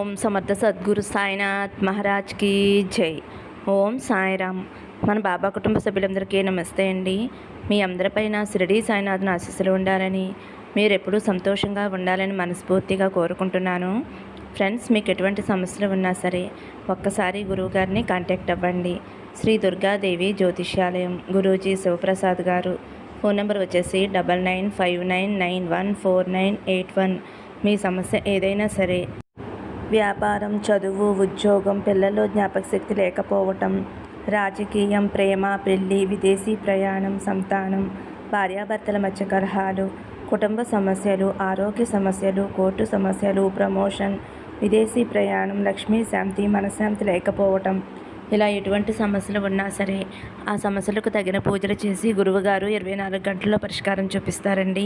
ఓం సమర్థ సద్గురు సాయినాథ్ మహారాజ్కి జై. ఓం సాయిరామ్. మన బాబా కుటుంబ సభ్యులందరికీ నమస్తే అండి. మీ అందరిపైన షిరిడీ సాయినాథ్ ఆశీస్సులు ఉండాలని, మీరు ఎప్పుడూ సంతోషంగా ఉండాలని మనస్ఫూర్తిగా కోరుకుంటున్నాను. ఫ్రెండ్స్, మీకు ఎటువంటి సమస్యలు ఉన్నా సరే ఒక్కసారి గురువుగారిని కాంటాక్ట్ అవ్వండి. శ్రీ దుర్గాదేవి జ్యోతిష్యాలయం, గురూజీ శివప్రసాద్ గారు. ఫోన్ నెంబర్ వచ్చేసి 9959914981. మీ సమస్య ఏదైనా సరే, వ్యాపారం, చదువు, ఉద్యోగం, పిల్లల్లో జ్ఞాపకశక్తి లేకపోవటం, రాజకీయం, ప్రేమ, పెళ్ళి, విదేశీ ప్రయాణం, సంతానం, భార్యాభర్తల మధ్య కలహాలు, కుటుంబ సమస్యలు, ఆరోగ్య సమస్యలు, కోర్టు సమస్యలు, ప్రమోషన్, విదేశీ ప్రయాణం, లక్ష్మీ శాంతి, మనశ్శాంతి లేకపోవటం, ఇలా ఎటువంటి సమస్యలు ఉన్నా సరే ఆ సమస్యలకు తగిన పూజలు చేసి గురువుగారు 24 గంటల్లో పరిష్కారం చూపిస్తారండి.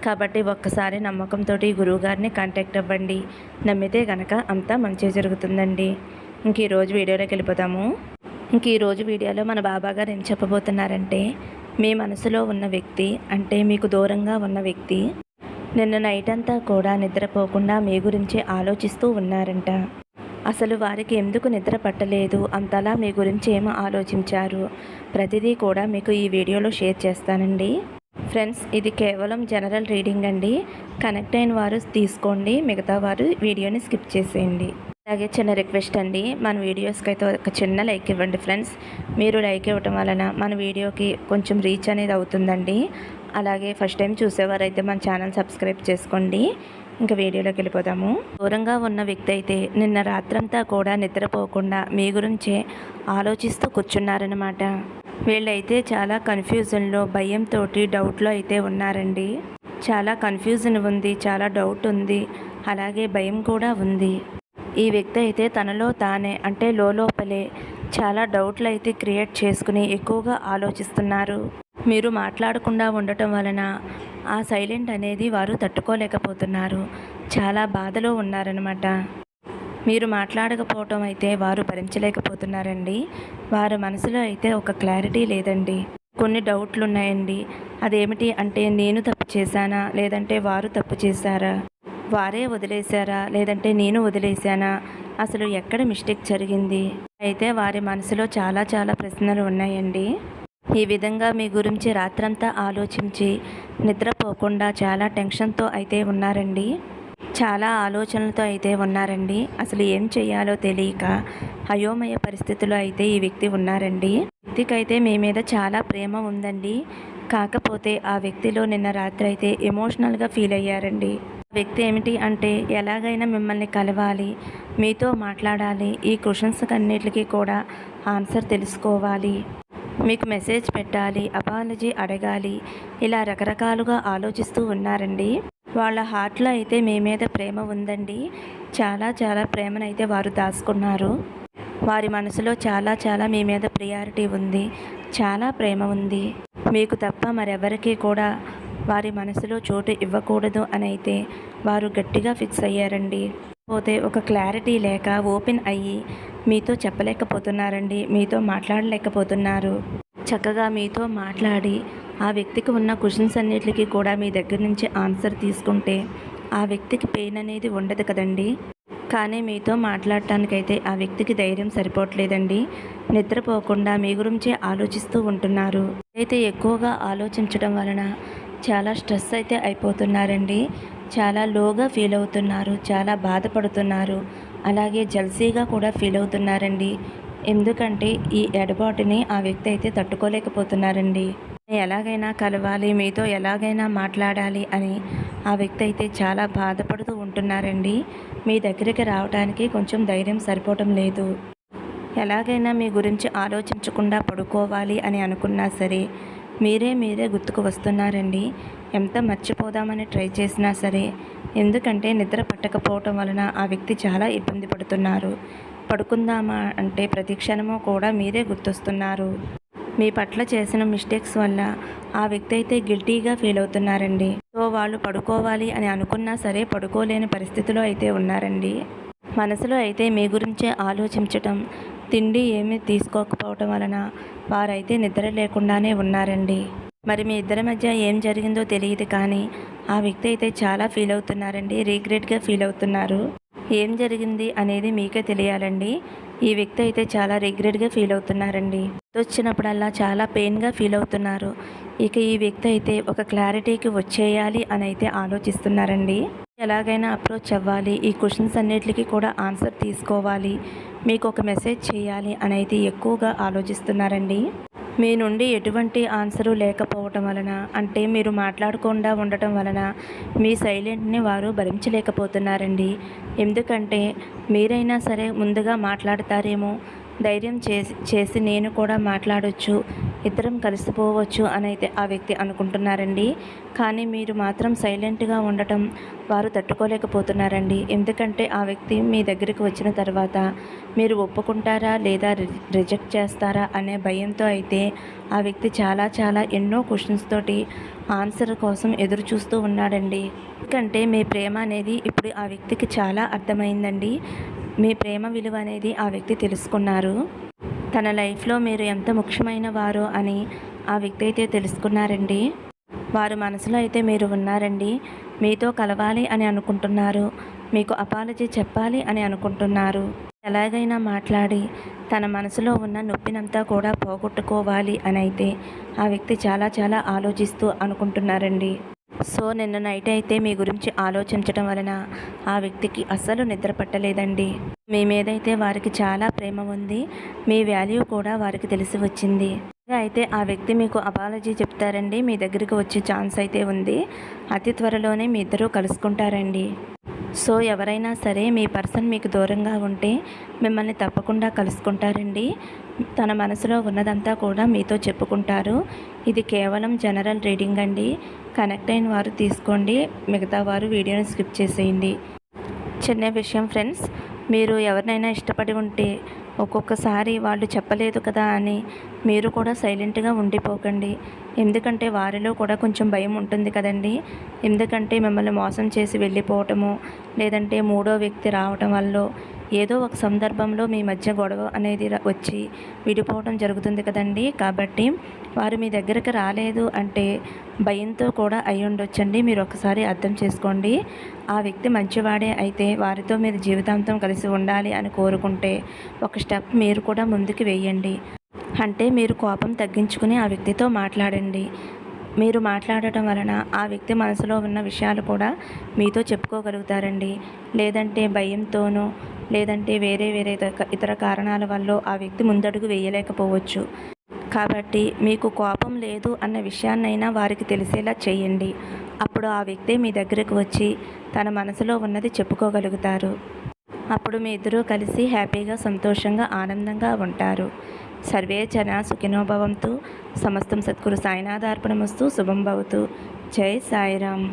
కాబట్టి ఒక్కసారి నమ్మకంతో గురువుగారిని కాంటాక్ట్ అవ్వండి. నమ్మితే గనక అంతా మంచి జరుగుతుందండి. ఇంక ఈరోజు వీడియోలోకి వెళ్ళిపోతాము. ఈరోజు వీడియోలో మన బాబాగారు ఏం చెప్పబోతున్నారంటే, మీ మనసులో ఉన్న వ్యక్తి, అంటే మీకు దూరంగా ఉన్న వ్యక్తి నిన్న నైట్ అంతా కూడా నిద్రపోకుండా మీ గురించి ఆలోచిస్తూ ఉన్నారంట. అసలు వారికి ఎందుకు నిద్ర పట్టలేదు, అంతలా మీ గురించి ఏమో ఆలోచించారు, ప్రతిదీ కూడా మీకు ఈ వీడియోలో షేర్ చేస్తానండి. ఫ్రెండ్స్, ఇది కేవలం జనరల్ రీడింగ్ అండి. కనెక్ట్ అయిన వారు తీసుకోండి, మిగతా వారు వీడియోని స్కిప్ చేసేయండి. అలాగే చిన్న రిక్వెస్ట్ అండి, మన వీడియోస్కి అయితే ఒక చిన్న లైక్ ఇవ్వండి ఫ్రెండ్స్. మీరు లైక్ ఇవ్వటం వలన మన వీడియోకి కొంచెం రీచ్ అనేది అవుతుందండి. అలాగే ఫస్ట్ టైం చూసేవారైతే మన ఛానల్ సబ్స్క్రైబ్ చేసుకోండి. ఇంకా వీడియోలోకి వెళ్ళిపోదాము. దూరంగా ఉన్న వ్యక్తి అయితే నిన్న రాత్రంతా కూడా నిద్రపోకుండా మీ గురించే ఆలోచిస్తూ కూర్చున్నారనమాట. వీళ్ళైతే చాలా కన్ఫ్యూజన్లో, భయంతో, డౌట్లో అయితే ఉన్నారండి. చాలా కన్ఫ్యూజన్ ఉంది, చాలా డౌట్ ఉంది, అలాగే భయం కూడా ఉంది. ఈ వ్యక్తి అయితే తనలో తానే, అంటే లోపలే చాలా డౌట్లు అయితే క్రియేట్ చేసుకుని ఎక్కువగా ఆలోచిస్తున్నారు. మీరు మాట్లాడకుండా ఉండటం వలన ఆ సైలెంట్ అనేది వారు తట్టుకోలేకపోతున్నారు. చాలా బాధలో ఉన్నారనమాట. మీరు మాట్లాడకపోవటం అయితే వారు భరించలేకపోతున్నారండి. వారి మనసులో అయితే ఒక క్లారిటీ లేదండి. కొన్ని డౌట్లు ఉన్నాయండి. అదేమిటి అంటే, నేను తప్పు చేశానా, లేదంటే వారు తప్పు చేశారా, వారే వదిలేశారా, లేదంటే నేను వదిలేశానా, అసలు ఎక్కడ మిస్టేక్ జరిగింది, అయితే వారి మనసులో చాలా చాలా ప్రశ్నలు ఉన్నాయండి. ఈ విధంగా మీ గురించి రాత్రంతా ఆలోచించి నిద్రపోకుండా చాలా టెన్షన్తో అయితే ఉన్నారండి. చాలా ఆలోచనలతో అయితే ఉన్నారండి. అసలు ఏం చేయాలో తెలియక అయోమయ పరిస్థితిలో అయితే ఈ వ్యక్తి ఉన్నారండి. వ్యక్తికైతే మీ మీద చాలా ప్రేమ ఉందండి. కాకపోతే ఆ వ్యక్తిలో నిన్న రాత్రి అయితే ఎమోషనల్గా ఫీల్ అయ్యారండి. వ్యక్తి ఏమిటి అంటే, ఎలాగైనా మిమ్మల్ని కలవాలి, మీతో మాట్లాడాలి, ఈ క్వశ్చన్స్ అన్నిటికీ కూడా ఆన్సర్ తెలుసుకోవాలి, మీకు మెసేజ్ పెట్టాలి, అపాలజీ అడగాలి, ఇలా రకరకాలుగా ఆలోచిస్తూ ఉన్నారండి. వాళ్ళ హార్ట్లో అయితే మీ మీద ప్రేమ ఉందండి. చాలా చాలా ప్రేమనైతే వారు దాచుకున్నారు. వారి మనసులో చాలా చాలా మీ మీద ప్రియారిటీ ఉంది, చాలా ప్రేమ ఉంది. మీకు తప్ప మరెవరికీ కూడా వారి మనసులో చోటు ఇవ్వకూడదు అని అయితే వారు గట్టిగా ఫిక్స్ అయ్యారండి. పోతే ఒక క్లారిటీ లేక ఓపెన్ అయ్యి మీతో చెప్పలేకపోతున్నారండి. మీతో మాట్లాడలేకపోతున్నారు. చక్కగా మీతో మాట్లాడి ఆ వ్యక్తికి ఉన్న క్వశ్చన్స్ అన్నిటికీ కూడా మీ దగ్గర నుంచి ఆన్సర్ తీసుకుంటే ఆ వ్యక్తికి పెయిన్ అనేది ఉండదు కదండి. కానీ మీతో మాట్లాడటానికైతే ఆ వ్యక్తికి ధైర్యం సరిపోవట్లేదండి. నిద్రపోకుండా మీ గురించే ఆలోచిస్తూ ఉంటున్నారు. అయితే ఎక్కువగా ఆలోచించడం వలన చాలా స్ట్రెస్ అయితే అయిపోతున్నారండి. చాలా లోగా ఫీల్ అవుతున్నారు, చాలా బాధపడుతున్నారు, అలాగే జల్సీగా కూడా ఫీల్ అవుతున్నారండి. ఎందుకంటే ఈ ఎడబాటుని ఆ వ్యక్తి అయితే తట్టుకోలేకపోతున్నారండి. ఎలాగైనా కలవాలి, మీతో ఎలాగైనా మాట్లాడాలి అని ఆ వ్యక్తి అయితే చాలా బాధపడుతూ ఉంటున్నారండి. మీ దగ్గరికి రావడానికి కొంచెం ధైర్యం సరిపోవటం లేదు. ఎలాగైనా మీ గురించి ఆలోచించకుండా పడుకోవాలి అని అనుకున్నా సరే మీరే గుర్తుకు వస్తున్నారండి. ఎంత మర్చిపోదామని ట్రై చేసినా సరే, ఎందుకంటే నిద్ర పట్టకపోవటం వలన ఆ వ్యక్తి చాలా ఇబ్బంది పడుతున్నారు. పడుకుందామా అంటే ప్రతి క్షణము కూడా మీరే గుర్తొస్తున్నారు. మీ పట్ల చేసిన మిస్టేక్స్ వల్ల ఆ వ్యక్తి అయితే గిల్టీగా ఫీల్ అవుతున్నారండి. సో వాళ్ళు పడుకోవాలి అని అనుకున్నా సరే పడుకోలేని పరిస్థితిలో అయితే ఉన్నారండి. మనసులో అయితే మీ గురించే ఆలోచించటం, తిండి ఏమీ తీసుకోకపోవటం వలన వారైతే నిద్ర లేకుండానే ఉన్నారండి. మరి మీ ఇద్దరి మధ్య ఏం జరిగిందో తెలియదు కానీ ఆ వ్యక్తి అయితే చాలా ఫీల్ అవుతున్నారండి. రీగ్రెట్గా ఫీల్ అవుతున్నారు. ఏం జరిగింది అనేది మీకే తెలియాలండి. ఈ వ్యక్తి అయితే చాలా రిగ్రెట్గా ఫీల్ అవుతున్నారండి. వచ్చినప్పుడల్లా చాలా పెయిన్గా ఫీల్ అవుతున్నారు. ఇక ఈ వ్యక్తి అయితే ఒక క్లారిటీకి వచ్చేయాలి అని అయితే ఆలోచిస్తున్నారండి. ఎలాగైనా అప్రోచ్ అవ్వాలి, ఈ క్వశ్చన్స్ అన్నిటికీ కూడా ఆన్సర్ తీసుకోవాలి, మీకు ఒక మెసేజ్ చేయాలి అని అయితే ఎక్కువగా ఆలోచిస్తున్నారండి. మీ నుండి ఎటువంటి ఆన్సరు లేకపోవటం వలన, అంటే మీరు మాట్లాడకుండా ఉండటం వలన మీ సైలెంట్ని వారు భరించలేకపోతున్నారండి. ఎందుకంటే మీరైనా సరే ముందుగా మాట్లాడతారేమో, ధైర్యం చేసి నేను కూడా మాట్లాడొచ్చు, ఇద్దరం కలిసిపోవచ్చు అని అయితే ఆ వ్యక్తి అనుకుంటున్నారండి. కానీ మీరు మాత్రం సైలెంట్గా ఉండటం వారు తట్టుకోలేకపోతున్నారండి. ఎందుకంటే ఆ వ్యక్తి మీ దగ్గరికి వచ్చిన తర్వాత మీరు ఒప్పుకుంటారా లేదా రిజెక్ట్ చేస్తారా అనే భయంతో అయితే ఆ వ్యక్తి చాలా ఎన్నో క్వశ్చన్స్ తోటి ఆన్సర్ కోసం ఎదురు చూస్తూ ఉన్నాడండి. ఎందుకంటే మీ ప్రేమ అనేది ఇప్పుడు ఆ వ్యక్తికి చాలా అర్థమైందండి. మీ ప్రేమ విలువ అనేది ఆ వ్యక్తి తెలుసుకున్నారు. తన లైఫ్లో మీరు ఎంత ముఖ్యమైన వారో అని ఆ వ్యక్తి అయితే తెలుసుకున్నారండి. వారు మనసులో అయితే మీరు ఉన్నారండి. మీతో కలవాలి అని అనుకుంటున్నారు. మీకు అపాలజీ చెప్పాలి అని అనుకుంటున్నారు. ఎలాగైనా మాట్లాడి తన మనసులో ఉన్న నొప్పినంతా కూడా పోగొట్టుకోవాలి అని అయితే ఆ వ్యక్తి చాలా ఆలోచిస్తూ అనుకుంటున్నారండి. సో నిన్న నైట్ అయితే మీ గురించి ఆలోచించడం వలన ఆ వ్యక్తికి అస్సలు నిద్ర పట్టలేదండి. మీ మీదైతే వారికి చాలా ప్రేమ ఉంది. మీ వాల్యూ కూడా వారికి తెలిసి వచ్చింది. అయితే ఆ వ్యక్తి మీకు అపాలజీ చెప్తారండి. మీ దగ్గరికి వచ్చే ఛాన్స్ అయితే ఉంది. అతి త్వరలోనే మీ ఇద్దరూ కలుసుకుంటారండి. సో ఎవరైనా సరే మీ పర్సన్ మీకు దూరంగా ఉంటే మిమ్మల్ని తప్పకుండా కలుసుకుంటారండి. తన మనసులో ఉన్నదంతా కూడా మీతో చెప్పుకుంటారు. ఇది కేవలం జనరల్ రీడింగ్ అండి. కనెక్ట్ అయిన వారు తీసుకోండి, మిగతా వారు వీడియోని స్కిప్ చేసేయండి. చిన్న విషయం ఫ్రెండ్స్, మీరు ఎవరినైనా ఇష్టపడి ఉంటే ఒక్కొక్కసారి వాళ్ళు చెప్పలేదు కదా అని మీరు కూడా సైలెంట్గా ఉండిపోకండి. ఎందుకంటే వారిలో కూడా కొంచెం భయం ఉంటుంది కదండి. ఎందుకంటే మిమ్మల్ని మోసం చేసి వెళ్ళిపోవటము, లేదంటే మూడో వ్యక్తి రావటం వల్ల ఏదో ఒక సందర్భంలో మీ మధ్య గొడవ అనేది వచ్చి విడిపోవడం జరుగుతుంది కదండి. కాబట్టి వారు మీ దగ్గరకు రాలేదు అంటే భయంతో కూడా అయి ఉండొచ్చండి. మీరు ఒకసారి అర్థం చేసుకోండి. ఆ వ్యక్తి మంచివాడే అయితే వారితో మీరు జీవితాంతం కలిసి ఉండాలి అని కోరుకుంటే ఒక స్టెప్ మీరు కూడా ముందుకు వేయండి. అంటే మీరు కోపం తగ్గించుకుని ఆ వ్యక్తితో మాట్లాడండి. మీరు మాట్లాడటం వలన ఆ వ్యక్తి మనసులో ఉన్న విషయాలు కూడా మీతో చెప్పుకోగలుగుతారండి. లేదంటే భయంతోనో లేదంటే వేరే ఇతర కారణాల వల్ల ఆ వ్యక్తి ముందడుగు వేయలేకపోవచ్చు. కాబట్టి మీకు కోపం లేదు అన్న విషయాన్నైనా వారికి తెలిసేలా చేయండి. అప్పుడు ఆ వ్యక్తి మీ దగ్గరకు వచ్చి తన మనసులో ఉన్నది చెప్పుకోగలుగుతారు. అప్పుడు మీ ఇద్దరూ కలిసి హ్యాపీగా, సంతోషంగా, ఆనందంగా ఉంటారు. సర్వే జనా సుఖినో భవంతు. సమస్తం సద్గురు సాయినాథార్పణమస్తు. శుభం భవతు. జై సాయిరామ్.